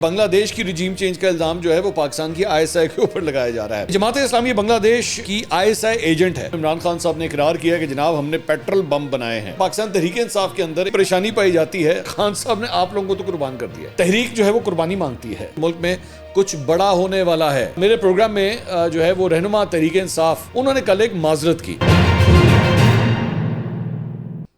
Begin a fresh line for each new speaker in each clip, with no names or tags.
بنگلہ دیش کی regime change کا الزام جو ہے وہ پاکستان کی آئی ایس آئی کے اوپر لگایا جا رہا ہے۔ جماعت اسلامی بنگلہ دیش کی آئی ایس آئی ایجنٹ ہے۔ عمران خان صاحب نے اقرار کیا کہ جناب ہم نے پیٹرول بم بنائے ہیں۔ پاکستان تحریک انصاف کے اندر پریشانی پائی جاتی ہے، خان صاحب نے آپ لوگوں کو تو قربان کر دیا ہے۔ تحریک جو ہے وہ قربانی مانگتی ہے، ملک میں کچھ بڑا ہونے والا ہے۔ میرے پروگرام میں جو ہے وہ رہنما تحریک انصاف انہوں نے کل ایک معذرت کی۔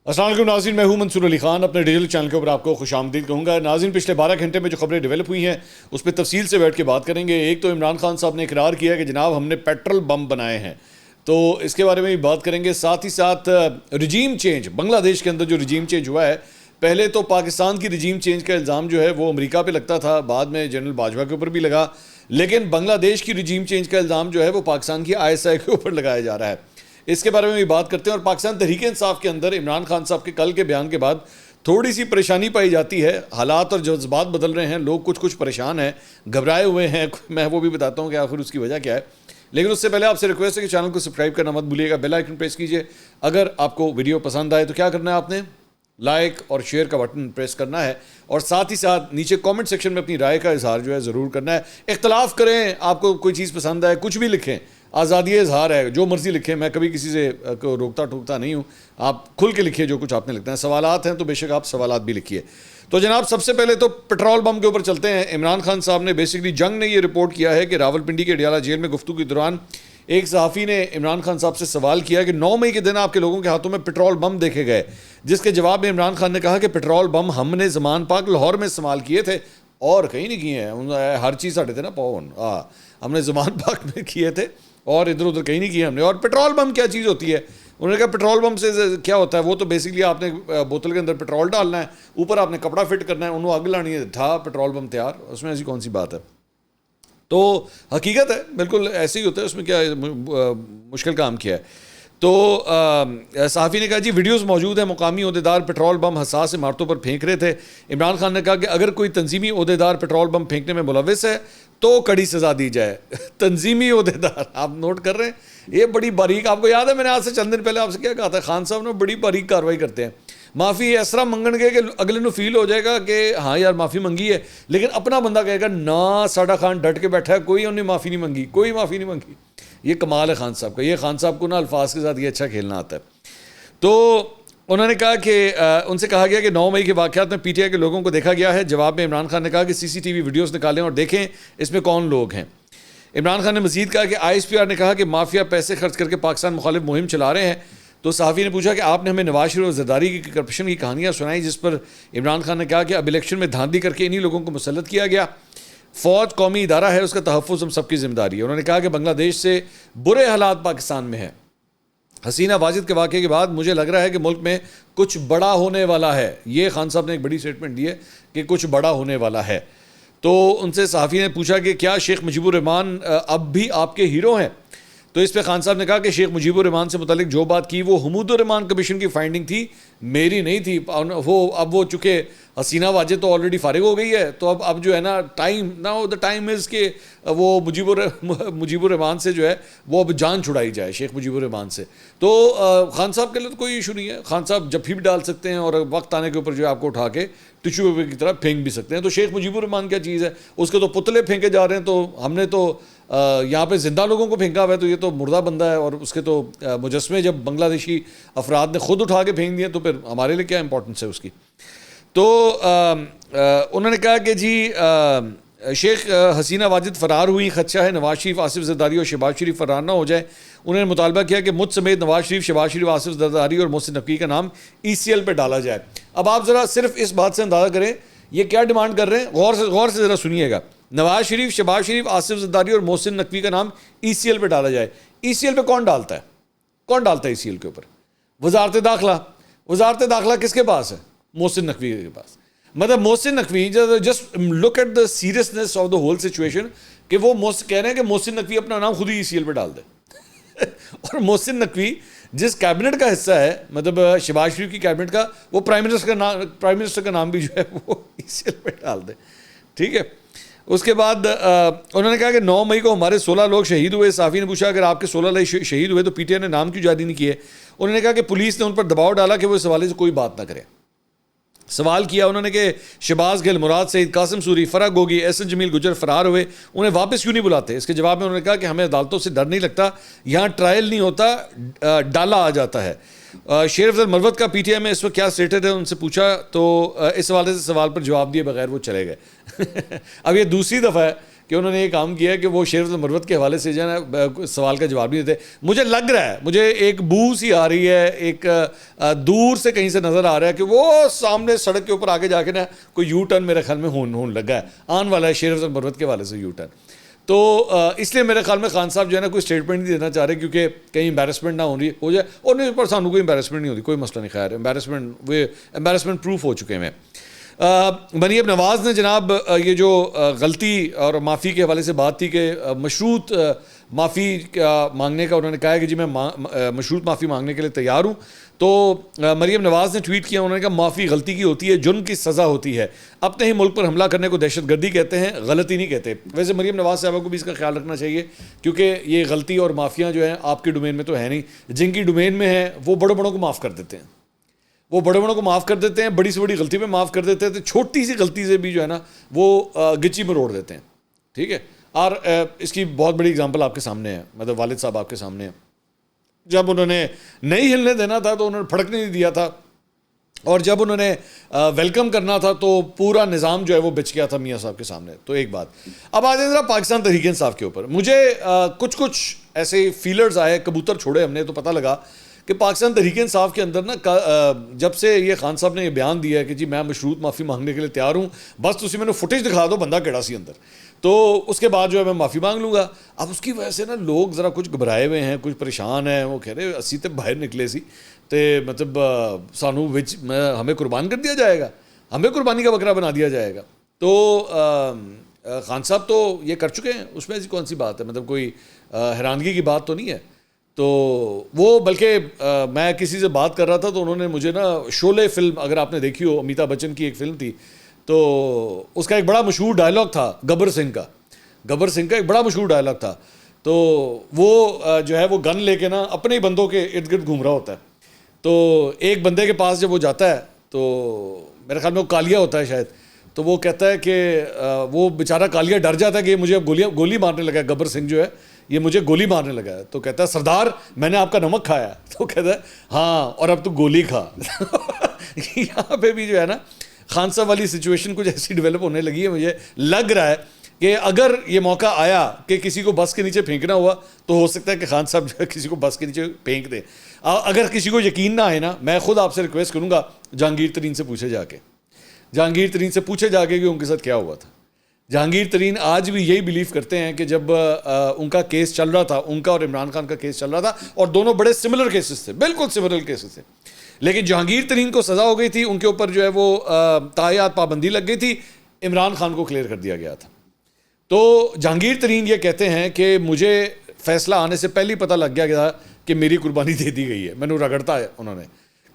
السلام علیکم ناظرین، میں ہوں منصور علی خان، اپنے ڈیجیٹل چینل کے اوپر آپ کو خوش آمدید کہوں گا۔ ناظرین، پچھلے 12 گھنٹے میں جو خبریں ڈیولپ ہوئی ہیں اس پہ تفصیل سے بیٹھ کے بات کریں گے۔ ایک تو عمران خان صاحب نے اقرار کیا کہ جناب ہم نے پیٹرول بم بنائے ہیں، تو اس کے بارے میں بھی بات کریں گے۔ ساتھ ہی ساتھ رجیم چینج، بنگلہ دیش کے اندر جو رجیم چینج ہوا ہے، پہلے تو پاکستان کی رجیم چینج کا الزام جو ہے وہ امریکہ پہ لگتا تھا، بعد میں جنرل باجوہ کے اوپر بھی لگا، لیکن بنگلہ دیش کی رجیم چینج کا الزام جو ہے وہ پاکستان کی آئی ایس آئی کے اوپر لگایا جا رہا ہے۔ اس کے بارے میں بھی بات کرتے ہیں۔ اور پاکستان تحریک انصاف کے اندر عمران خان صاحب کے کل کے بیان کے بعد تھوڑی سی پریشانی پائی جاتی ہے، حالات اور جذبات بدل رہے ہیں، لوگ کچھ پریشان ہیں، گھبرائے ہوئے ہیں۔ میں وہ بھی بتاتا ہوں کہ آخر اس کی وجہ کیا ہے، لیکن اس سے پہلے آپ سے ریکویسٹ ہے کہ چینل کو سبسکرائب کرنا مت بھولیے گا، بیل آئیکن پریس کیجئے۔ اگر آپ کو ویڈیو پسند آئے تو کیا کرنا ہے، آپ نے لائک اور شیئر کا بٹن پریس کرنا ہے، اور ساتھ ہی ساتھ نیچے کامنٹ سیکشن میں اپنی رائے کا اظہار جو ہے ضرور کرنا ہے۔ اختلاف کریں، آپ کو کوئی چیز پسند آئے، کچھ بھی لکھیں، آزادی اظہار ہے، جو مرضی لکھیں، میں کبھی کسی سے روکتا ٹوکتا نہیں ہوں، آپ کھل کے لکھیے جو کچھ آپ نے لکھنا ہے۔ سوالات ہیں تو بے شک آپ سوالات بھی لکھیے۔ تو جناب سب سے پہلے تو پیٹرول بم کے اوپر چلتے ہیں۔ عمران خان صاحب نے بیسکلی جنگ نے یہ رپورٹ کیا ہے کہ راولپنڈی کے اڈیالہ جیل میں گفتگو کے دوران ایک صحافی نے عمران خان صاحب سے سوال کیا کہ 9 مئی کے دن آپ کے لوگوں کے ہاتھوں میں پیٹرول بم دیکھے گئے، جس کے جواب میں عمران خان نے کہا کہ پیٹرول بم ہم نے زمان پاک لاہور میں استعمال کیے تھے اور کہیں نہیں کیے ہیں، ہر چیز ساڑھے تھے نا پاؤن، ہم نے زمان پاک میں کیے تھے اور ادھر ادھر کہیں نہیں کیے ہم نے۔ اور پیٹرول بم کیا چیز ہوتی ہے؟ انہوں نے کہا پیٹرول بم سے کیا ہوتا ہے، وہ تو بیسکلی آپ نے بوتل کے اندر پیٹرول ڈالنا ہے، اوپر آپ نے کپڑا فٹ کرنا ہے، انہوں آگ لانی ہے، تھا پیٹرول بم تیار، اس میں ایسی کون سی بات ہے؟ تو حقیقت ہے بالکل ایسے ہی ہوتا ہے، اس میں کیا مشکل کام کیا ہے؟ تو صحافی نے کہا جی ویڈیوز موجود ہیں، مقامی عہدیدار پیٹرول بم حساس عمارتوں پر پھینک رہے تھے۔ عمران خان نے کہا کہ اگر کوئی تنظیمی عہدیدار پیٹرول بم پھینکنے میں ملوث ہے تو کڑی سزا دی جائے۔ تنظیمی عہدیدار، آپ نوٹ کر رہے ہیں، یہ بڑی باریک، آپ کو یاد ہے میں نے آج سے چند دن پہلے آپ سے کیا کہا تھا، خان صاحب نے بڑی باریک کاروائی کرتے ہیں۔ معافی اس طرح منگن گے کہ اگلے نو فیل ہو جائے گا کہ ہاں یار معافی منگی ہے، لیکن اپنا بندہ کہے گا نا ساڈا خان ڈٹ کے بیٹھا ہے، کوئی انہیں معافی نہیں منگی، کوئی معافی نہیں منگی۔ یہ کمال ہے خان صاحب کا، یہ خان صاحب کو نا الفاظ کے ساتھ یہ اچھا کھیلنا آتا ہے۔ تو انہوں نے کہا کہ ان سے کہا گیا کہ 9 مئی کے واقعات میں پی ٹی آئی کے لوگوں کو دیکھا گیا ہے۔ جواب میں عمران خان نے کہا کہ سی سی ٹی وی ویڈیوز نکالیں اور دیکھیں اس میں کون لوگ ہیں۔ عمران خان نے مزید کہا کہ آئی ایس پی آر نے کہا کہ مافیا پیسے خرچ کر کے پاکستان مخالف مہم چلا رہے ہیں۔ تو صحافی نے پوچھا کہ آپ نے ہمیں نواز شریف اور زرداری کی کرپشن کی کہانیاں سنائی، جس پر عمران خان نے کہا کہ اب الیکشن میں دھاندلی کر کے انہی لوگوں کو مسلط کیا گیا۔ فوج قومی ادارہ ہے، اس کا تحفظ ہم سب کی ذمہ داری ہے۔ انہوں نے کہا کہ بنگلہ دیش سے برے حالات پاکستان میں ہیں۔ حسینہ واجد کے واقعے کے بعد مجھے لگ رہا ہے کہ ملک میں کچھ بڑا ہونے والا ہے۔ یہ خان صاحب نے ایک بڑی سٹیٹمنٹ دی ہے کہ کچھ بڑا ہونے والا ہے۔ تو ان سے صحافی نے پوچھا کہ کیا شیخ مجیب الرحمان اب بھی آپ کے ہیرو ہیں؟ تو اس پہ خان صاحب نے کہا کہ شیخ مجیب الرحمان سے متعلق جو بات کی وہ حمود الرحمان کمیشن کی فائنڈنگ تھی، میری نہیں تھی۔ اب وہ چونکہ حسینہ واجد تو آلریڈی فارغ ہو گئی ہے، تو اب جو ہے نا ٹائم از کہ وہ مجیب الرحمان سے جو ہے وہ اب جان چھڑائی جائے، شیخ مجیب الرحمان سے۔ تو خان صاحب کے لیے تو کوئی ایشو نہیں ہے، خان صاحب جب بھی ڈال سکتے ہیں اور وقت آنے کے اوپر جو ہے آپ کو اٹھا کے ٹشو پیپر کی طرح پھینک بھی سکتے ہیں۔ تو شیخ مجیب الرحمان کیا چیز ہے، اس کے تو پتلے پھینکے جا رہے ہیں، تو ہم نے تو یہاں پہ زندہ لوگوں کو پھینکا ہوا ہے، تو یہ تو مردہ بندہ ہے، اور اس کے تو مجسمے جب بنگلہ دیشی افراد نے خود اٹھا کے پھینک دیے تو پھر ہمارے لیے کیا امپورٹنس ہے اس کی۔ تو انہوں نے کہا کہ جی شیخ حسینہ واجد فرار ہوئی، خدشہ ہے نواز شریف، آصف زرداری اور شہباز شریف فرار نہ ہو جائے۔ انہوں نے مطالبہ کیا کہ مجھ سمیت نواز شریف، شہباز شریف، آصف زرداری اور محسن نقوی کا نام ای سی ایل پہ ڈالا جائے۔ اب آپ ذرا صرف اس بات سے اندازہ کریں یہ کیا ڈیمانڈ کر رہے ہیں، غور سے ذرا سنیے گا۔ نواز شریف، شہباز شریف، آصف زرداری اور محسن نقوی کا نام ای سی ایل پہ ڈالا جائے۔ ای سی ایل پہ کون ڈالتا ہے ای سی ایل کے اوپر؟ وزارت داخلہ۔ وزارت داخلہ کس کے پاس ہے؟ محسن نقوی کے پاس۔ مطلب Mohsin Naqvi, just look at the seriousness of the whole situation, کہ وہ کہہ رہے ہیں کہ محسن نقوی اپنا نام خود ہی ای سی ایل پہ ڈال دے۔ اور محسن نقوی جس کیبنٹ کا حصہ ہے، مطلب شہباز شریف کی کیبنٹ کا، وہ پرائم منسٹر کا نام بھی جو ہے وہ ای سی ایل پہ ڈال دے، ٹھیک ہے۔ اس کے بعد انہوں نے کہا کہ 9 مئی کو ہمارے 16 لوگ شہید ہوئے۔ صحافی نے پوچھا اگر آپ کے 16 لوگ شہید ہوئے تو پی ٹی آئی نے نام کیوں جاری نہیں کیے؟ انہوں نے کہا کہ پولیس نے ان پر دباؤ ڈالا کہ وہ اس حوالے سے کوئی بات نہ کریں۔ سوال کیا انہوں نے کہ شہباز گل، مراد سعید، قاسم سوری، فرح گوگی، احسن جمیل گجر فرار ہوئے، انہیں واپس کیوں نہیں بلاتے؟ اس کے جواب میں انہوں نے کہا کہ ہمیں عدالتوں سے ڈر نہیں لگتا، یہاں ٹرائل نہیں ہوتا، ڈالا آ جاتا ہے۔ شیر افضل مروت کا پی ٹی آئی میں اس وقت کیا اسٹیٹس ہے ان سے پوچھا تو اس حوالے سے سوال پر جواب دیے بغیر وہ چلے گئے۔ اب یہ دوسری دفعہ ہے کہ انہوں نے یہ کام کیا ہے کہ وہ شیر افضل مروت کے حوالے سے جو ہے نا سوال کا جواب نہیں دیتے۔ مجھے لگ رہا ہے، مجھے ایک بو سی آ رہی ہے، ایک دور سے کہیں سے نظر آ رہا ہے کہ وہ سامنے سڑک کے اوپر آگے جا کے نا کوئی یو ٹرن میرے خیال میں ہون لگا ہے، آن والا ہے شیر افضل مروت کے حوالے سے یو ٹرن۔ تو اس لیے میرے خیال میں خان صاحب جو ہے نا کوئی اسٹیٹمنٹ نہیں دینا چاہ رہے کیونکہ کہیں امبیرسمنٹ نہ ہو جائے، اور نہیں پر سانو کوئی امبیرسمنٹ نہیں ہوتی، کوئی مسئلہ نہیں، خیر امبیرسمنٹ پروف ہو چکے ہیں۔ مریم نواز نے جناب یہ جو غلطی اور معافی کے حوالے سے بات تھی کہ مشروط معافی مانگنے کا، انہوں نے کہا ہے کہ جی میں مشروط معافی مانگنے کے لیے تیار ہوں، تو مریم نواز نے ٹویٹ کیا، انہوں نے کہا معافی غلطی کی ہوتی ہے، جرم کی سزا ہوتی ہے، اپنے ہی ملک پر حملہ کرنے کو دہشت گردی کہتے ہیں، غلطی نہیں کہتے۔ ویسے مریم نواز صاحبہ کو بھی اس کا خیال رکھنا چاہیے کیونکہ یہ غلطی اور معافیاں جو ہیں آپ کے ڈومین میں تو ہے نہیں، جن کی ڈومین میں ہیں وہ بڑوں بڑوں کو معاف کر دیتے ہیں، وہ بڑے بڑوں کو معاف کر دیتے ہیں، بڑی سے بڑی غلطی پہ معاف کر دیتے ہیں، تو چھوٹی سی غلطی سے بھی جو ہے نا وہ گچی میں روڑ دیتے ہیں، ٹھیک ہے۔ اور اس کی بہت بڑی اگزامپل آپ کے سامنے ہے، مطلب والد صاحب آپ کے سامنے ہیں، جب انہوں نے نہیں ہلنے دینا تھا تو انہوں نے پھڑکنے نہیں دیا تھا، اور جب انہوں نے ویلکم کرنا تھا تو پورا نظام جو ہے وہ بچ گیا تھا میاں صاحب کے سامنے۔ تو ایک بات اب آ جائیں ذرا پاکستان تحریک انصاف کے اوپر، مجھے کچھ ایسے فیلرز آئے، کبوتر چھوڑے ہم نے تو پتہ لگا کہ پاکستان تحریک انصاف کے اندر نا جب سے یہ خان صاحب نے یہ بیان دیا ہے کہ جی میں مشروط معافی مانگنے کے لیے تیار ہوں، بس تسی میں نے فوٹیج دکھا دو بندہ کیڑا سی اندر، تو اس کے بعد جو ہے میں معافی مانگ لوں گا۔ اب اس کی وجہ سے نا لوگ ذرا کچھ گھبرائے ہوئے ہیں، کچھ پریشان ہیں، وہ کہہ رہے اسی تے باہر نکلے سی تے مطلب سانو ہمیں قربان کر دیا جائے گا، ہمیں قربانی کا بکرا بنا دیا جائے گا۔ تو خان صاحب تو یہ کر چکے ہیں، اس میں ایسی کون سی بات ہے، مطلب کوئی حیرانگی کی بات تو نہیں ہے۔ تو وہ بلکہ میں کسی سے بات کر رہا تھا تو انہوں نے مجھے نا شعلے فلم، اگر آپ نے دیکھی ہو، امیتابھ بچن کی ایک فلم تھی، تو اس کا ایک بڑا مشہور ڈائلاگ تھا گبر سنگھ کا ایک بڑا مشہور ڈائلاگ تھا، تو وہ جو ہے وہ گن لے کے نا اپنے ہی بندوں کے ارد گرد گھوم رہا ہوتا ہے، تو ایک بندے کے پاس جب وہ جاتا ہے تو میرے خیال میں وہ کالیا ہوتا ہے شاید، تو وہ کہتا ہے کہ وہ بیچارہ کالیا ڈر جاتا ہے کہ یہ مجھے گولی مارنے لگا ہے، گبر سنگھ جو ہے یہ مجھے گولی مارنے لگا ہے، تو کہتا ہے سردار میں نے آپ کا نمک کھایا، تو کہتا ہے ہاں اور اب تو گولی کھا۔ یہاں پہ بھی جو ہے نا خان صاحب والی سچویشن کچھ ایسی ڈیولپ ہونے لگی ہے، مجھے لگ رہا ہے کہ اگر یہ موقع آیا کہ کسی کو بس کے نیچے پھینکنا ہوا تو ہو سکتا ہے کہ خان صاحب جو ہے کسی کو بس کے نیچے پھینک دیں۔ اگر کسی کو یقین نہ آئے نا، میں خود آپ سے ریکویسٹ کروں گا جہانگیر ترین سے پوچھے جا کے کہ ان کے ساتھ کیا ہوا تھا۔ جہانگیر ترین آج بھی یہی بلیو کرتے ہیں کہ جب ان کا کیس چل رہا تھا، ان کا اور عمران خان کا کیس چل رہا تھا، اور دونوں بڑے سملر کیسز تھے، بالکل سملر کیسز تھے، لیکن جہانگیر ترین کو سزا ہو گئی تھی، ان کے اوپر جو ہے وہ تاحیات پابندی لگ گئی تھی، عمران خان کو کلیئر کر دیا گیا تھا۔ تو جہانگیر ترین یہ کہتے ہیں کہ مجھے فیصلہ آنے سے پہلے پتہ لگ گیا تھا کہ میری قربانی دے دی گئی ہے، میں نے رگڑتا ہے انہوں نے،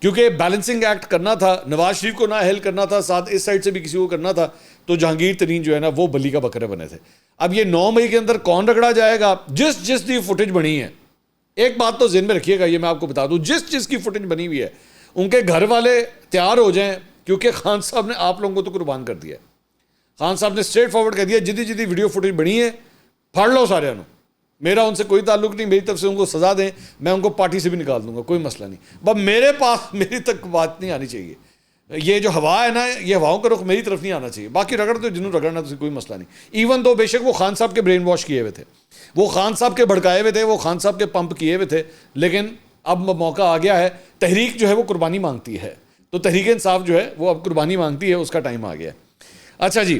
کیونکہ بیلنسنگ ایکٹ کرنا تھا، نواز شریف کو نہ ہیل کرنا تھا، ساتھ اس سائڈ سے بھی کسی کو کرنا تھا، تو جہانگیر ترین جو ہے نا وہ بلی کا بکرے بنے تھے۔ اب یہ 9 مئی کے اندر کون رگڑا جائے گا؟ جس کی فوٹیج بنی ہے، ایک بات تو ذہن میں رکھیے گا، یہ میں آپ کو بتا دوں، جس کی فوٹیج بنی ہوئی ہے ان کے گھر والے تیار ہو جائیں، کیونکہ خان صاحب نے آپ لوگوں کو تو قربان کر دیا ہے۔ خان صاحب نے اسٹریٹ فارورڈ کر دیا، جدی ویڈیو فوٹیج بنی ہے پھاڑ لو سارے انہوں، میرا ان سے کوئی تعلق نہیں، میری طرف سے ان کو سزا دیں، میں ان کو پارٹی سے بھی نکال دوں گا، کوئی مسئلہ نہیں، بس میرے پاس میری تک بات نہیں آنی چاہیے، یہ جو ہوا ہے نا یہ ہواؤں کا رخ میری طرف نہیں آنا چاہیے، باقی رگڑ تو جنہوں رگڑنا تو کوئی مسئلہ نہیں، ایون تو بے شک وہ خان صاحب کے برین واش کیے ہوئے تھے، وہ خان صاحب کے بھڑکائے ہوئے تھے، وہ خان صاحب کے پمپ کیے ہوئے تھے، لیکن اب موقع آ گیا ہے، تحریک جو ہے وہ قربانی مانگتی ہے، تو تحریک انصاف جو ہے وہ اب قربانی مانگتی ہے، اس کا ٹائم آ گیا ہے۔ اچھا جی،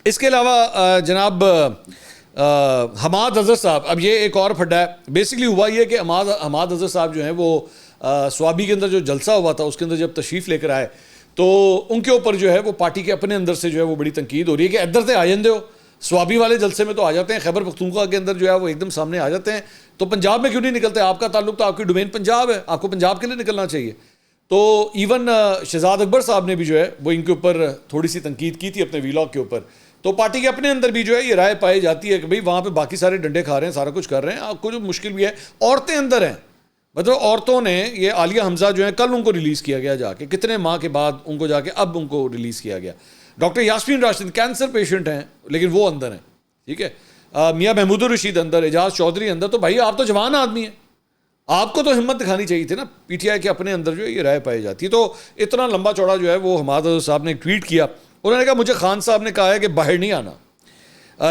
اس کے علاوہ جناب حماد اظہر صاحب، اب یہ ایک اور پھڈا ہے، بیسکلی ہوا یہ کہ حماد اظہر صاحب جو ہیں وہ سوابی کے اندر جو جلسہ ہوا تھا اس کے اندر جب تشریف لے کر آئے تو ان کے اوپر جو ہے وہ پارٹی کے اپنے اندر سے جو ہے وہ بڑی تنقید ہو رہی ہے کہ ادھر سے آ جاندے ہو، سوابی والے جلسے میں تو آ جاتے ہیں، خیبر پختونخوا کے اندر جو ہے وہ ایک دم سامنے آ جاتے ہیں، تو پنجاب میں کیوں نہیں نکلتے؟ آپ کا تعلق تو آپ کی ڈومین پنجاب ہے، آپ کو پنجاب کے لیے نکلنا چاہیے۔ تو ایون شہزاد اکبر صاحب نے بھی جو ہے وہ ان کے اوپر تھوڑی سی تنقید کی تھی اپنے ویلاگ کے اوپر، تو پارٹی کے اپنے اندر بھی جو ہے یہ رائے پائی جاتی ہے کہ بھئی وہاں پہ باقی سارے ڈنڈے کھا رہے ہیں، سارا کچھ کر رہے ہیں، آپ کو جو مشکل بھی ہے، عورتیں اندر ہیں، مطلب عورتوں نے یہ عالیہ حمزہ جو ہیں کل ان کو ریلیز کیا گیا جا کے, کتنے ماہ کے بعد ان کو جا کے اب ان کو ریلیز کیا گیا. Doctor Yasmin Rashid cancer patient ہیں لیکن وہ اندر ہیں, ٹھیک ہے, میاں محمود الرشید اندر, اعجاز چودھری اندر. تو بھائی آپ تو جوان آدمی ہیں, آپ کو تو ہمت دکھانی چاہیے تھی نا. پی ٹی آئی کے اپنے اندر جو ہے یہ رائے پائی جاتی ہے. تو اتنا لمبا چوڑا جو ہے وہ حماد صاحب نے ٹویٹ کیا. انہوں نے کہا مجھے خان صاحب نے کہا ہے کہ باہر نہیں آنا,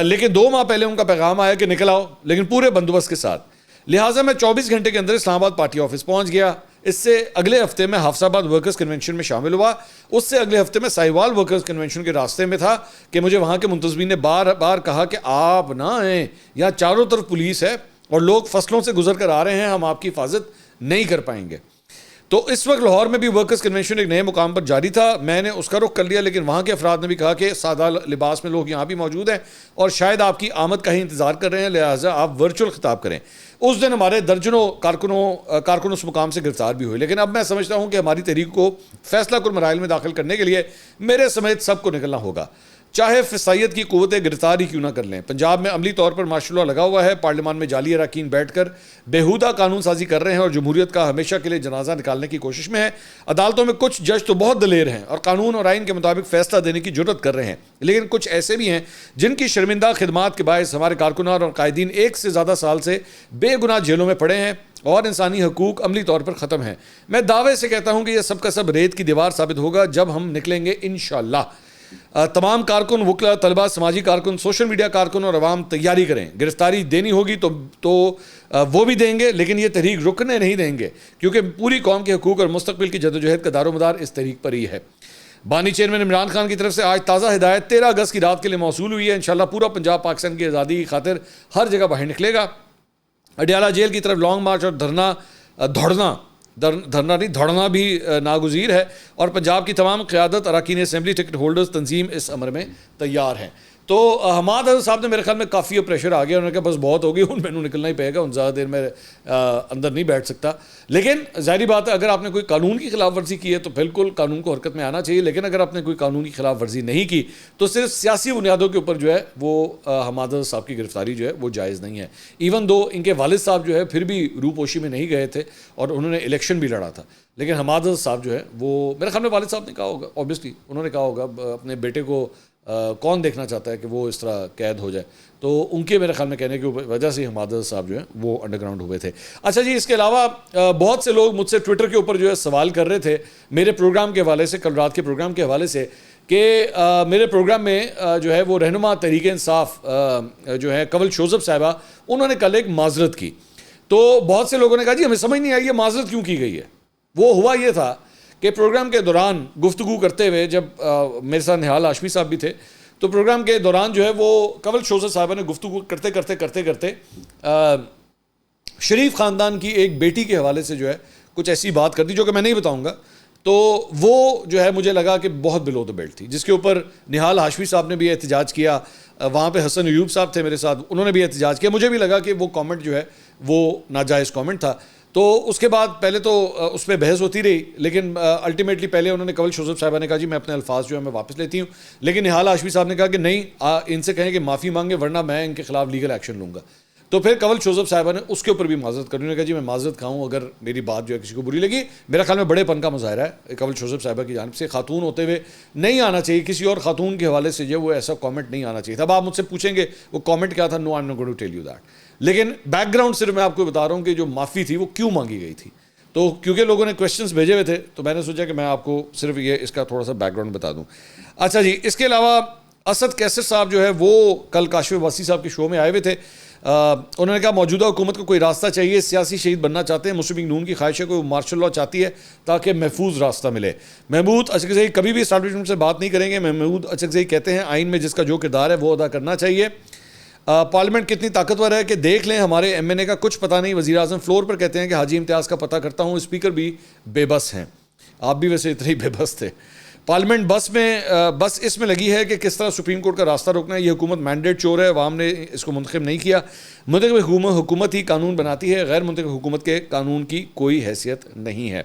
لیکن 2 ماہ پہلے ان کا پیغام آیا کہ نکل آؤ, لیکن پورے بندوبست کے ساتھ. لہٰذا میں 24 گھنٹے کے اندر اسلام آباد پارٹی آفس پہنچ گیا. اس سے اگلے ہفتے میں حافظ آباد ورکرز کنونشن میں شامل ہوا. اس سے اگلے ہفتے میں ساہیوال ورکرز کنونشن کے راستے میں تھا کہ مجھے وہاں کے منتظمین نے بار بار کہا کہ آپ نہ آئیں, یہاں چاروں طرف پولیس ہے اور لوگ فصلوں سے گزر کر آ رہے ہیں, ہم آپ کی حفاظت نہیں کر پائیں گے. تو اس وقت لاہور میں بھی ورکرز کنونشن ایک نئے مقام پر جاری تھا. میں نے اس کا رخ کر لیا, لیکن وہاں کے افراد نے بھی کہا کہ سادہ لباس میں لوگ یہاں بھی موجود ہیں اور شاید آپ کی آمد کا ہی انتظار کر رہے ہیں, لہٰذا آپ ورچوئل خطاب کریں. اس دن ہمارے درجنوں کارکن اس مقام سے گرفتار بھی ہوئے. لیکن اب میں سمجھتا ہوں کہ ہماری تحریک کو فیصلہ کن مراحل میں داخل کرنے کے لیے میرے سمیت سب کو نکلنا ہوگا, چاہے فسائیت کی قوت گرفتار ہی کیوں نہ کر لیں. پنجاب میں عملی طور پر ماشاء اللہ لگا ہوا ہے. پارلیمان میں جعلی اراکین بیٹھ کر بیہودہ قانون سازی کر رہے ہیں اور جمہوریت کا ہمیشہ کے لیے جنازہ نکالنے کی کوشش میں ہے. عدالتوں میں کچھ جج تو بہت دلیر ہیں اور قانون اور آئین کے مطابق فیصلہ دینے کی جرات کر رہے ہیں, لیکن کچھ ایسے بھی ہیں جن کی شرمندہ خدمات کے باعث ہمارے کارکنان اور قائدین 1 سے زیادہ سال سے بے گناہ جیلوں میں پڑے ہیں اور انسانی حقوق عملی طور پر ختم ہیں. میں دعوے سے کہتا ہوں کہ یہ سب کا سب ریت کی دیوار ثابت ہوگا جب ہم نکلیں گے انشاءاللہ. تمام کارکن, وکلا, طلبہ, سماجی کارکن, سوشل میڈیا کارکن اور عوام تیاری کریں. گرفتاری دینی ہوگی تو وہ بھی دیں گے, لیکن یہ تحریک رکنے نہیں دیں گے, کیونکہ پوری قوم کے حقوق اور مستقبل کی جدوجہد کا دار و مدار اس تحریک پر ہی ہے. بانی چیئرمین عمران خان کی طرف سے آج تازہ ہدایت 13 اگست کی رات کے لیے موصول ہوئی ہے. انشاءاللہ پورا پنجاب پاکستان کی آزادی کی خاطر ہر جگہ باہر نکلے گا. اڈیالہ جیل کی طرف لانگ مارچ اور دھرنا دوڑنا بھی ناگزیر ہے, اور پنجاب کی تمام قیادت, اراکین اسمبلی, ٹکٹ ہولڈرز, تنظیم اس امر میں تیار ہیں. تو حماد صاحب نے میرے خیال میں کافی پریشر آ گیا, انہوں نے کہا بس بہت ہو گئی, میں نے نکلنا ہی پڑے گا, ان زیادہ دیر میں اندر نہیں بیٹھ سکتا. لیکن ظاہری بات ہے اگر آپ نے کوئی قانون کی خلاف ورزی کی ہے تو بالکل قانون کو حرکت میں آنا چاہیے, لیکن اگر آپ نے کوئی قانون کی خلاف ورزی نہیں کی تو صرف سیاسی بنیادوں کے اوپر جو ہے وہ حماد صاحب کی گرفتاری جو ہے وہ جائز نہیں ہے. ایون دو ان کے والد صاحب جو ہے پھر بھی روپوشی میں نہیں گئے تھے اور انہوں نے الیکشن بھی لڑا تھا, لیکن حماد صاحب جو ہے وہ میرے خیال میں والد صاحب نے کہا ہوگا, اوبیسلی انہوں نے کہا ہوگا اپنے بیٹے کو کون دیکھنا چاہتا ہے کہ وہ اس طرح قید ہو جائے, تو ان کے میرے خیال میں کہنے کی وجہ سے حماد صاحب جو ہیں وہ انڈر گراؤنڈ ہوئے تھے. اچھا جی, اس کے علاوہ بہت سے لوگ مجھ سے ٹویٹر کے اوپر جو ہے سوال کر رہے تھے میرے پروگرام کے حوالے سے, کل رات کے پروگرام کے حوالے سے, کہ میرے پروگرام میں جو ہے وہ رہنما تحریک انصاف جو ہے کنول شوذب صاحبہ, انہوں نے کل ایک معذرت کی. تو بہت سے لوگوں نے کہا جی ہمیں سمجھ نہیں آئی یہ معذرت کیوں کی گئی ہے. وہ ہوا یہ تھا کہ پروگرام کے دوران گفتگو کرتے ہوئے, جب میرے ساتھ نہال ہاشمی صاحب بھی تھے, تو پروگرام کے دوران جو ہے وہ کنول شوذب صاحبہ نے گفتگو کرتے شریف خاندان کی ایک بیٹی کے حوالے سے جو ہے کچھ ایسی بات کر دی جو کہ میں نہیں بتاؤں گا. تو وہ جو ہے مجھے لگا کہ بہت بلو دا بیلٹ تھی, جس کے اوپر نہال ہاشمی صاحب نے بھی احتجاج کیا, وہاں پہ حسن ایوب صاحب تھے میرے ساتھ, انہوں نے بھی احتجاج کیا. مجھے بھی لگا کہ وہ کامنٹ جو ہے وہ ناجائز کامنٹ تھا. تو اس کے بعد پہلے تو اس پہ بحث ہوتی رہی, لیکن الٹیمیٹلی پہلے انہوں نے کنول شوذب صاحبہ نے کہا جی میں اپنے الفاظ جو ہے میں واپس لیتی ہوں, لیکن نہال ہاشمی صاحب نے کہا کہ نہیں, ان سے کہیں کہ معافی مانگے ورنہ میں ان کے خلاف لیگل ایکشن لوں گا. تو پھر کنول شوذب صاحبہ نے اس کے اوپر بھی معذرت کری, انہوں نے کہا جی میں معذرت کھاؤں اگر میری بات جو ہے کسی کو بری لگی. میرا خیال میں بڑے پن کا مظاہرہ ہے کنول شوذب صاحبہ کی جانب سے, خاتون ہوتے ہوئے نہیں آنا چاہیے, کسی اور خاتون کے حوالے سے جو وہ ایسا کامنٹ نہیں آنا چاہیے تھا. اب آپ مجھ سے پوچھیں گے وہ کامنٹ کیا تھا, no I am not going to tell you that, لیکن بیک گراؤنڈ صرف میں آپ کو بتا رہا ہوں کہ جو معافی تھی وہ کیوں مانگی گئی تھی. تو کیونکہ لوگوں نے کویشچنس بھیجے ہوئے تھے تو میں نے سوچا کہ میں آپ کو صرف یہ اس کا تھوڑا سا بیک گراؤنڈ بتا دوں. اچھا جی, اس کے علاوہ اسد کیسر صاحب جو ہے وہ کل کاشف عباسی صاحب کے شو میں آئے ہوئے تھے. انہوں نے کہا موجودہ حکومت کو کوئی راستہ چاہیے, سیاسی شہید بننا چاہتے ہیں, مسلم لیگ نون کی خواہش ہے کوئی مارشل لاء چاہتی ہے تاکہ محفوظ راستہ ملے. محمود اچکزئی کبھی بھی اسٹیبلشمنٹ سے بات نہیں کریں گے. محمود اچکزئی کہتے ہیں آئین میں جس کا جو کردار ہے وہ ادا کرنا چاہیے. پارلیمنٹ کتنی طاقتور ہے کہ دیکھ لیں, ہمارے ایم این اے کا کچھ پتہ نہیں. وزیر اعظم فلور پر کہتے ہیں کہ حاجی امتیاز کا پتہ کرتا ہوں, اسپیکر بھی بے بس ہیں. آپ بھی ویسے اتنے ہی بے بس تھے. پارلیمنٹ بس اس میں لگی ہے کہ کس طرح سپریم کورٹ کا راستہ روکنا ہے. یہ حکومت مینڈیٹ چور ہے, عوام نے اس کو منتخب نہیں کیا. منتخب حکومت ہی قانون بناتی ہے, غیر منتخب حکومت کے قانون کی کوئی حیثیت نہیں ہے.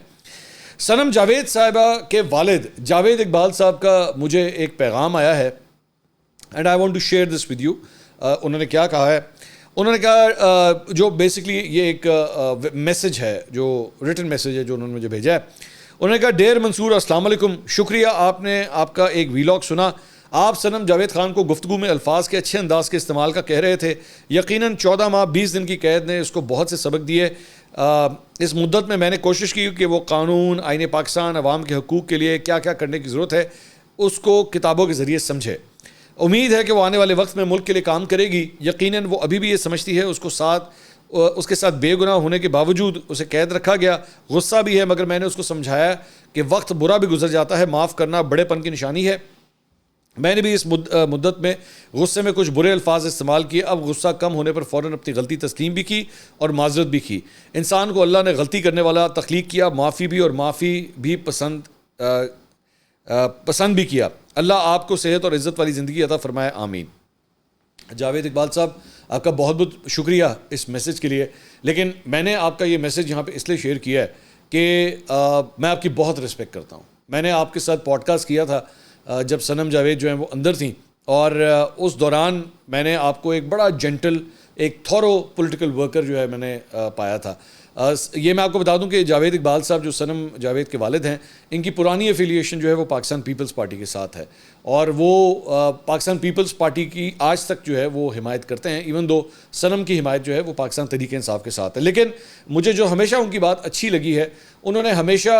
صنم جاوید صاحبہ کے والد جاوید اقبال صاحب کا مجھے ایک پیغام آیا ہے, and I want to share this with you. انہوں نے کیا کہا ہے, انہوں نے کہا جو بیسکلی یہ ایک میسج ہے, جو ریٹن میسج ہے جو انہوں نے مجھے بھیجا ہے. انہوں نے کہا ڈیئر منصور السلام علیکم, شکریہ آپ کا ایک ویلاگ سنا. آپ صنم جاوید خان کو گفتگو میں الفاظ کے اچھے انداز کے استعمال کا کہہ رہے تھے. یقیناً 14 ماہ 20 دن کی قید نے اس کو بہت سے سبق دیے. اس مدت میں میں نے کوشش کی کہ وہ قانون, آئین پاکستان, عوام کے حقوق کے لیے کیا کیا کرنے کی ضرورت ہے اس کو کتابوں کے ذریعے سمجھے. امید ہے کہ وہ آنے والے وقت میں ملک کے لیے کام کرے گی. یقیناً وہ ابھی بھی یہ سمجھتی ہے اس کے ساتھ بے گناہ ہونے کے باوجود اسے قید رکھا گیا. غصہ بھی ہے, مگر میں نے اس کو سمجھایا کہ وقت برا بھی گزر جاتا ہے, معاف کرنا بڑے پن کی نشانی ہے. میں نے بھی اس مدت میں غصے میں کچھ برے الفاظ استعمال کیے. اب غصہ کم ہونے پر فوراً اپنی غلطی تسلیم بھی کی اور معذرت بھی کی. انسان کو اللہ نے غلطی کرنے والا تخلیق کیا, معافی بھی اور معافی بھی پسند بھی کیا. اللہ آپ کو صحت اور عزت والی زندگی عطا فرمائے, آمین. جاوید اقبال صاحب, آپ کا بہت بہت شکریہ اس میسج کے لیے. لیکن میں نے آپ کا یہ میسج یہاں پہ اس لیے شیئر کیا ہے کہ میں آپ کی بہت رسپیکٹ کرتا ہوں. میں نے آپ کے ساتھ پوڈ کاسٹ کیا تھا جب صنم جاوید جو ہیں وہ اندر تھیں, اور اس دوران میں نے آپ کو ایک بڑا جینٹل, ایک تھورو پولیٹیکل ورکر جو ہے میں نے پایا تھا. یہ میں آپ کو بتا دوں کہ جاوید اقبال صاحب جو صنم جاوید کے والد ہیں, ان کی پرانی ایفیلیشن جو ہے وہ پاکستان پیپلز پارٹی کے ساتھ ہے, اور وہ پاکستان پیپلز پارٹی کی آج تک جو ہے وہ حمایت کرتے ہیں, ایون دو صنم کی حمایت جو ہے وہ پاکستان تحریک انصاف کے ساتھ ہے. لیکن مجھے جو ہمیشہ ان کی بات اچھی لگی ہے, انہوں نے ہمیشہ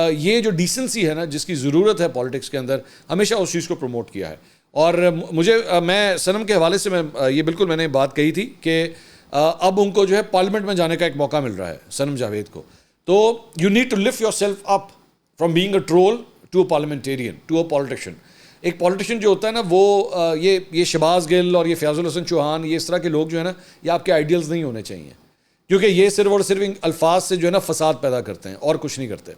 یہ جو ڈیسنسی ہے نا جس کی ضرورت ہے پالیٹکس کے اندر, ہمیشہ اس چیز کو پروموٹ کیا ہے. اور میں صنم کے حوالے سے میں نے بات کہی تھی کہ اب ان کو جو ہے پارلیمنٹ میں جانے کا ایک موقع مل رہا ہے صنم جاوید کو. تو you need to lift yourself up from being a troll to a parliamentarian to a politician. ایک پالیٹیشین جو ہوتا ہے نا وہ یہ شہباز گل اور یہ فیاض الحسن چوہان, یہ اس طرح کے لوگ جو ہے نا, یہ آپ کے آئیڈیلز نہیں ہونے چاہیے, کیونکہ یہ صرف اور صرف الفاظ سے جو ہے نا فساد پیدا کرتے ہیں اور کچھ نہیں کرتے.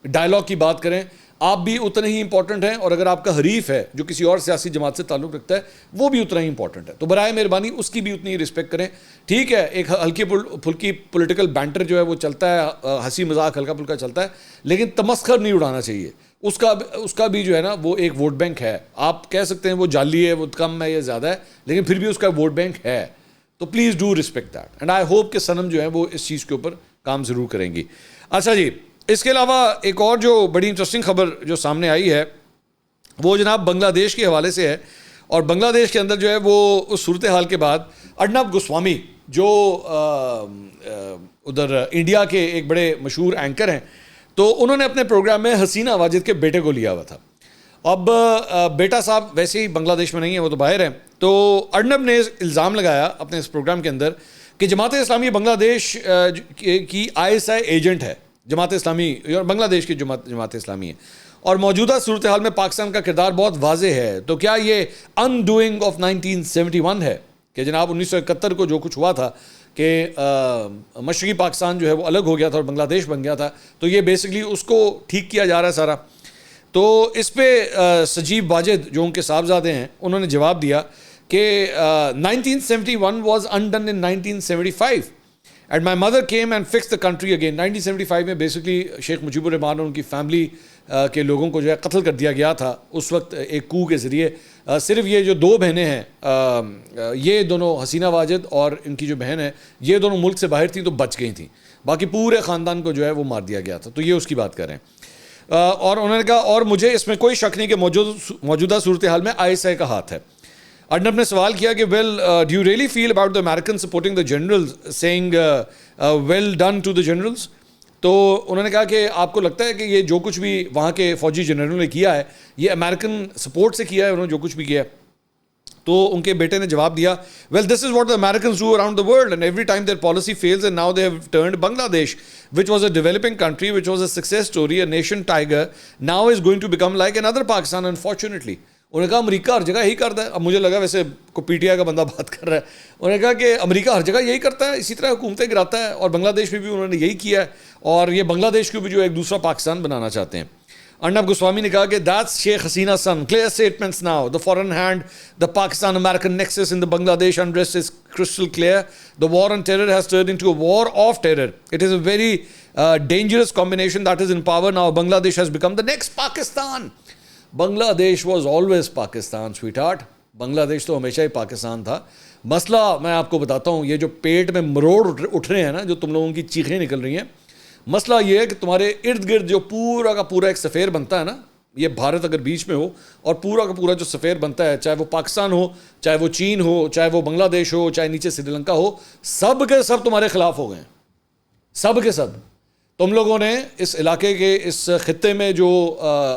ڈائلاگ کی بات کریں, آپ بھی اتنے ہی امپورٹنٹ ہیں, اور اگر آپ کا حریف ہے جو کسی اور سیاسی جماعت سے تعلق رکھتا ہے وہ بھی اتنا ہی امپورٹنٹ ہے. تو برائے مہربانی اس کی بھی اتنی ہی رسپیکٹ کریں. ٹھیک ہے, ایک ہلکی پھلکی پولیٹیکل بینٹر جو ہے وہ چلتا ہے, ہنسی مذاق ہلکا پھلکا چلتا ہے, لیکن تمسخر نہیں اڑانا چاہیے. اس کا بھی جو ہے نا وہ ایک ووٹ بینک ہے. آپ کہہ سکتے ہیں وہ جعلی ہے, وہ کم ہے یا زیادہ ہے, لیکن پھر بھی اس کا ووٹ بینک ہے. تو please do respect that, and I hope کہ صنم جو ہے وہ اس چیز کے اوپر کام ضرور کریں گی. اچھا جی, اس کے علاوہ ایک اور جو بڑی انٹرسٹنگ خبر جو سامنے آئی ہے وہ جناب بنگلہ دیش کے حوالے سے ہے. اور بنگلہ دیش کے اندر جو ہے وہ اس صورتحال کے بعد ارنب گوسوامی جو ادھر انڈیا کے ایک بڑے مشہور اینکر ہیں, تو انہوں نے اپنے پروگرام میں حسینہ واجد کے بیٹے کو لیا ہوا تھا. اب بیٹا صاحب ویسے ہی بنگلہ دیش میں نہیں ہے, وہ تو باہر ہیں. تو ارنب نے الزام لگایا اپنے اس پروگرام کے اندر کہ جماعت اسلامی بنگلہ دیش کی ISI ایجنٹ ہے. جماعت اسلامی اور بنگلہ دیش کی جماعت اسلامی ہے, اور موجودہ صورتحال میں پاکستان کا کردار بہت واضح ہے. تو کیا یہ انڈوئنگ آف 1971 ہے کہ جناب 1971 کو جو کچھ ہوا تھا کہ مشرقی پاکستان جو ہے وہ الگ ہو گیا تھا اور بنگلہ دیش بن گیا تھا, تو یہ بیسکلی اس کو ٹھیک کیا جا رہا ہے سارا. تو اس پہ سجیب واجد جو ان کے صاحبزادے ہیں, انہوں نے جواب دیا کہ 1971 was undone in 1975 and my mother came and fixed the country again. 1975 میں بیسکلی شیخ مجیب الرحمان اور ان کی فیملی کے لوگوں کو جو ہے قتل کر دیا گیا تھا اس وقت ایک کو کے ذریعے. صرف یہ جو دو بہنیں ہیں, یہ دونوں حسینہ واجد اور ان کی جو بہن ہے, یہ دونوں ملک سے باہر تھیں تو بچ گئی تھیں, باقی پورے خاندان کو جو ہے وہ مار دیا گیا تھا. تو یہ اس کی بات کر رہے ہیں. اور انہوں نے کہا اور مجھے اس میں کوئی شک نہیں کہ موجودہ صورتحال میں ISI کا ہاتھ ہے. ارنب نے سوال کیا کہ well do you really feel about the American supporting the generals saying well done to the generals. تو انہوں نے کہا کہ آپ کو لگتا ہے کہ یہ جو کچھ بھی وہاں کے فوجی جنرلوں نے کیا ہے یہ امریکن سپورٹ سے کیا ہے, انہوں نے جو کچھ بھی کیا ہے. تو ان کے بیٹے نے جواب دیا well this is what the Americans do around the world and every time their policy fails and now they have turned Bangladesh which was a developing country which was a success story, a nation tiger, now is going to become like another Pakistan unfortunately. انہوں نے کہا امریکہ ہر جگہ یہی کرتا ہے. اب مجھے لگا ویسے کو PTI کا بندہ بات کر رہا ہے. انہوں نے کہا کہ امریکہ ہر جگہ یہی کرتا ہے, اسی طرح حکومتیں گراتا ہے, اور بنگلہ دیش میں بھی انہوں نے یہی کیا ہے, اور یہ بنگلہ دیش کو بھی جو ایک دوسرا پاکستان بنانا چاہتے ہیں. ارنب گوسوامی نے کہا کہ that's Sheikh Hasina's son. Clear statements now. The foreign hand, the Pakistan-American nexus in the Bangladesh unrest is crystal clear. The war on terror has turned into a war of terror. It is a very dangerous combination that is in power now. Bangladesh has become the next Pakistan. Bangladesh was always Pakistan, sweetheart. بنگلہ دیش تو ہمیشہ ہی پاکستان تھا. مسئلہ میں آپ کو بتاتا ہوں, یہ جو پیٹ میں مروڑ اٹھ رہے ہیں نا, جو تم لوگوں کی چیخیں نکل رہی ہیں, مسئلہ یہ ہے کہ تمہارے ارد گرد جو پورا کا پورا ایک سفیر بنتا ہے نا, یہ بھارت اگر بیچ میں ہو اور پورا کا پورا جو سفیر بنتا ہے, چاہے وہ پاکستان ہو, چاہے وہ چین ہو, چاہے وہ بنگلہ دیش ہو, چاہے نیچے سری لنکا ہو, سب کے سب تمہارے خلاف ہو گئے ہیں. سب کے سب تم لوگوں نے اس علاقے کے اس خطے میں جو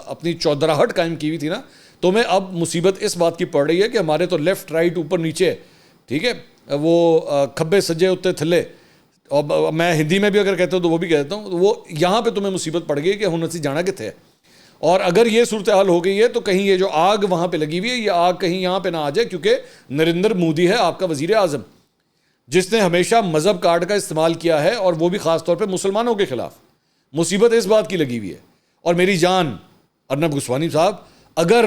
اپنی چودراہٹ قائم کی ہوئی تھی نا, تمہیں اب مصیبت اس بات کی پڑ رہی ہے کہ ہمارے تو لیفٹ رائٹ اوپر نیچے, ٹھیک ہے, وہ کھبے سجے اتنے تھلے, اور میں ہندی میں بھی اگر کہتا ہوں تو وہ بھی کہتا ہوں, وہ یہاں پہ تمہیں مصیبت پڑ گئی کہ ہن اسی جانا کتنے ہے. اور اگر یہ صورتحال ہو گئی ہے تو کہیں یہ جو آگ وہاں پہ لگی ہوئی ہے, یہ آگ کہیں یہاں پہ نہ آ جائے, کیونکہ نریندر مودی ہے آپ کا وزیر اعظم, جس نے ہمیشہ مذہب کارڈ کا استعمال کیا ہے, اور وہ بھی خاص طور پہ مسلمانوں کے خلاف. مصیبت اس بات کی لگی ہوئی ہے. اور میری جان ارنب گوسوانی صاحب, اگر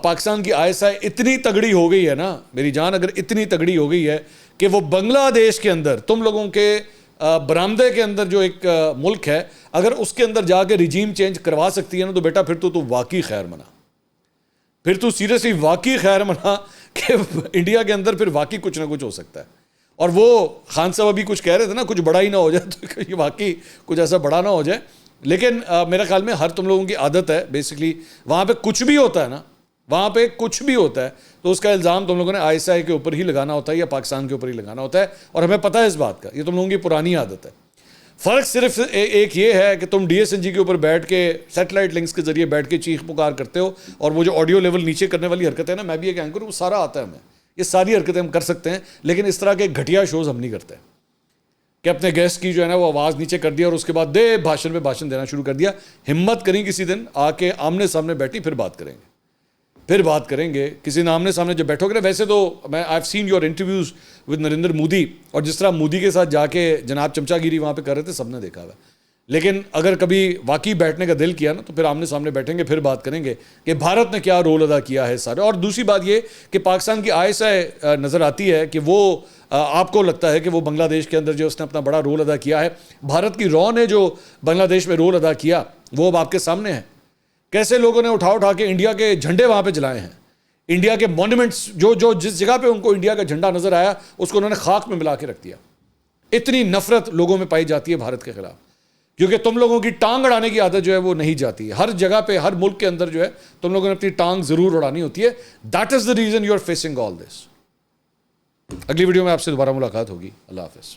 پاکستان کی ISI اتنی تگڑی ہو گئی ہے نا, میری جان اگر اتنی تگڑی ہو گئی ہے کہ وہ بنگلہ دیش کے اندر تم لوگوں کے برآمدے کے اندر جو ایک ملک ہے, اگر اس کے اندر جا کے رجیم چینج کروا سکتی ہے نا, تو بیٹا پھر تو واقعی خیر منا, پھر تو سیریسلی واقعی خیر منا کہ انڈیا کے اندر پھر واقعی کچھ نہ کچھ ہو سکتا ہے. اور وہ خان صاحب ابھی کچھ کہہ رہے تھے نا, کچھ بڑا ہی نہ ہو جائے, تو یہ واقعی کچھ ایسا بڑا نہ ہو جائے. لیکن میرے خیال میں ہر تم لوگوں کی عادت ہے بیسکلی, وہاں پہ کچھ بھی ہوتا ہے نا, وہاں پہ کچھ بھی ہوتا ہے تو اس کا الزام تم لوگوں نے ISI کے اوپر ہی لگانا ہوتا ہے یا پاکستان کے اوپر ہی لگانا ہوتا ہے, اور ہمیں پتہ ہے اس بات کا, یہ تم لوگوں کی پرانی عادت ہے. فرق صرف ایک یہ ہے کہ تم DSNG کے اوپر بیٹھ کے سیٹلائٹ لنکس کے ذریعے بیٹھ کے چیخ پکار کرتے ہو, اور وہ جو آڈیو لیول نیچے کرنے والی حرکت ہے نا, میں بھی ایک اینکر ہوں, وہ سارا آتا ہے ہمیں, یہ ساری حرکتیں ہم کر سکتے ہیں, لیکن اس طرح کے گھٹیا شوز ہم نہیں کرتے کہ اپنے گیسٹ کی جو ہے نا وہ آواز نیچے کر دیا اور اس کے بعد بھاشن پہ بھاشن دینا شروع کر دیا. ہمت کریں کسی دن آ کے آمنے سامنے بیٹھی, پھر بات کریں گے کسی دن آمنے سامنے جب بیٹھو گے. ویسے تو میں I have seen your interviews with Narendra Modi, اور جس طرح مودی کے ساتھ جا کے جناب چمچا گیری وہاں پہ کر رہے تھے, سب نے دیکھا ہوا. لیکن اگر کبھی واقعی بیٹھنے کا دل کیا نا, تو پھر آمنے سامنے بیٹھیں گے, پھر بات کریں گے کہ بھارت نے کیا رول ادا کیا ہے سارے. اور دوسری بات یہ کہ پاکستان کی ISI نظر آتی ہے کہ وہ آپ کو لگتا ہے کہ وہ بنگلہ دیش کے اندر جو اس نے اپنا بڑا رول ادا کیا ہے, بھارت کی رو نے جو بنگلہ دیش میں رول ادا کیا وہ اب آپ کے سامنے ہے. کیسے لوگوں نے اٹھا کے انڈیا کے جھنڈے وہاں پہ جلائے ہیں, انڈیا کے مونومنٹس جو جس جگہ پہ ان کو انڈیا کا جھنڈا نظر آیا اس کو انہوں نے خاک میں ملا کے رکھ دیا. اتنی نفرت لوگوں میں پائی جاتی ہے بھارت کے خلاف, کیونکہ تم لوگوں کی ٹانگ اڑانے کی عادت جو ہے وہ نہیں جاتی. ہر جگہ پہ ہر ملک کے اندر جو ہے تم لوگوں نے اپنی ٹانگ ضرور اڑانی ہوتی ہے. That is the reason you are facing all this. اگلی ویڈیو میں آپ سے دوبارہ ملاقات ہوگی. اللہ حافظ.